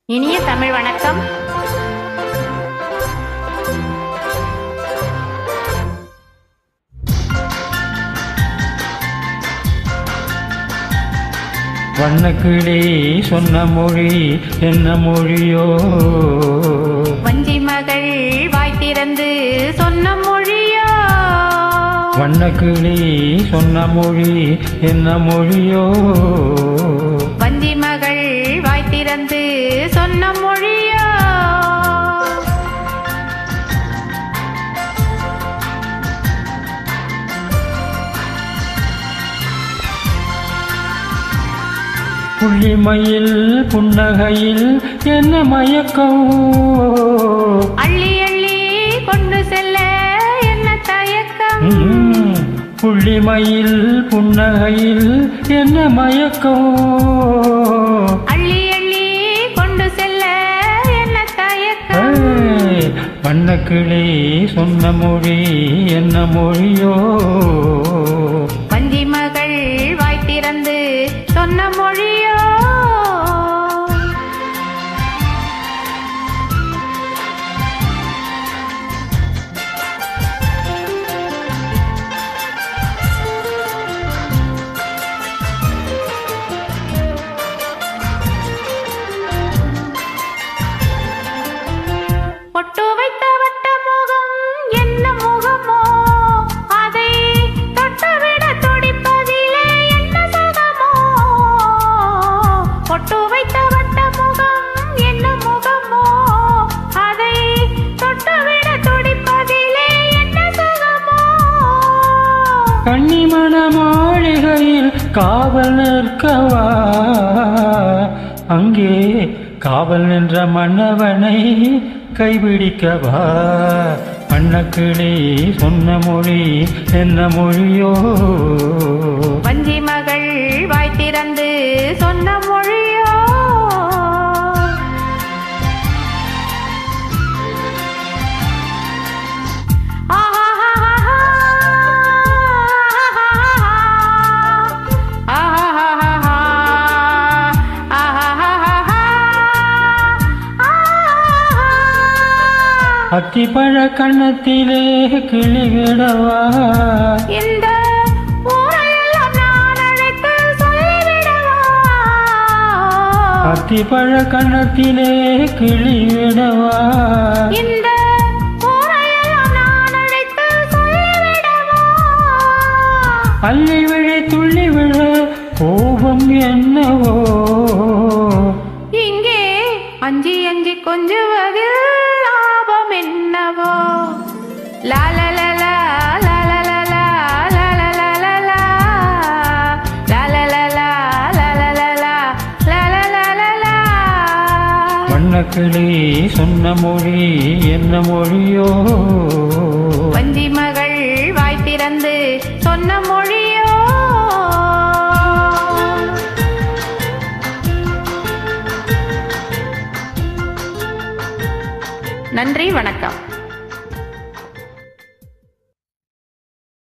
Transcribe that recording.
இனிய தமிழ் வணக்கம். வண்ணக்கிளி சொன்ன மொழி என்ன மொழியோ? வஞ்சி மகள் வாய் திறந்து சொன்ன மொழியோ? வண்ணக்கிளி சொன்ன மொழி என்ன மொழியோ? வஞ்சி மகள் வாய் திறந்து சொன்ன மொழியோ? புள்ளிமயில் புன்னகையில் என்ன மயக்கம்? அள்ளி அள்ளி கொண்டு செல்ல என்ன தயக்கம்? புள்ளிமயில் புன்னகையில் என்ன மயக்கம்? அள்ளி அள்ளி கொண்டு செல்ல என்ன தயக்கம்? வண்ணக்கிளி சொன்ன மொழி என்ன மொழியோ? வஞ்சி மகள் வாய் திறந்து சொன்ன மொழியோ? பொட்டு வைத்த வட்ட முகம் என்ன முகமோ? அதை தொட்டுவிட துடிப்பதிலே என்ன சுகமோ? பொட்டு வைத்த வட்ட முகம் என்ன முகமோ? அதை தொட்டுவிட துடிப்பதிலே என்ன சுகமோ? கன்னிமண மாளிகையில் காவல் நிற்கவா? அங்கே காவல் நின்ற மன்னவனை கைபிடிக்கவா? வண்ணக்கிளி சொன்ன மொழி என்ன மொழியோ? வஞ்சி மகள் வாய் திறந்து சொன்ன மொழியோ? அத்திப்பழ கண்ணத்திலே கிளிவிடவா? இந்த ஊரையெல்லாம் நான் அழைத்து சொல்லிவிடவா? அத்திப்பழ கண்ணத்திலே கிளிவிடவா? இந்த ஊரையெல்லாம் நான் அழைத்து சொல்லிவிடவா? அள்ளி விழி துள்ளி விழ கோபம் என்னவோ? இங்கே அஞ்சி அஞ்சி கொஞ்சுவதில் லாபம் என்னவோ? லாலலலா லாலலலா லாலலலா லாலலலா லாலலலா லாலலலா. வண்ணக்கிளி சொன்ன மொழி என்ன மொழியோ? வஞ்சி மகள் வாய் திறந்து சொன்ன மொழியோ? நன்றி, வணக்கம்.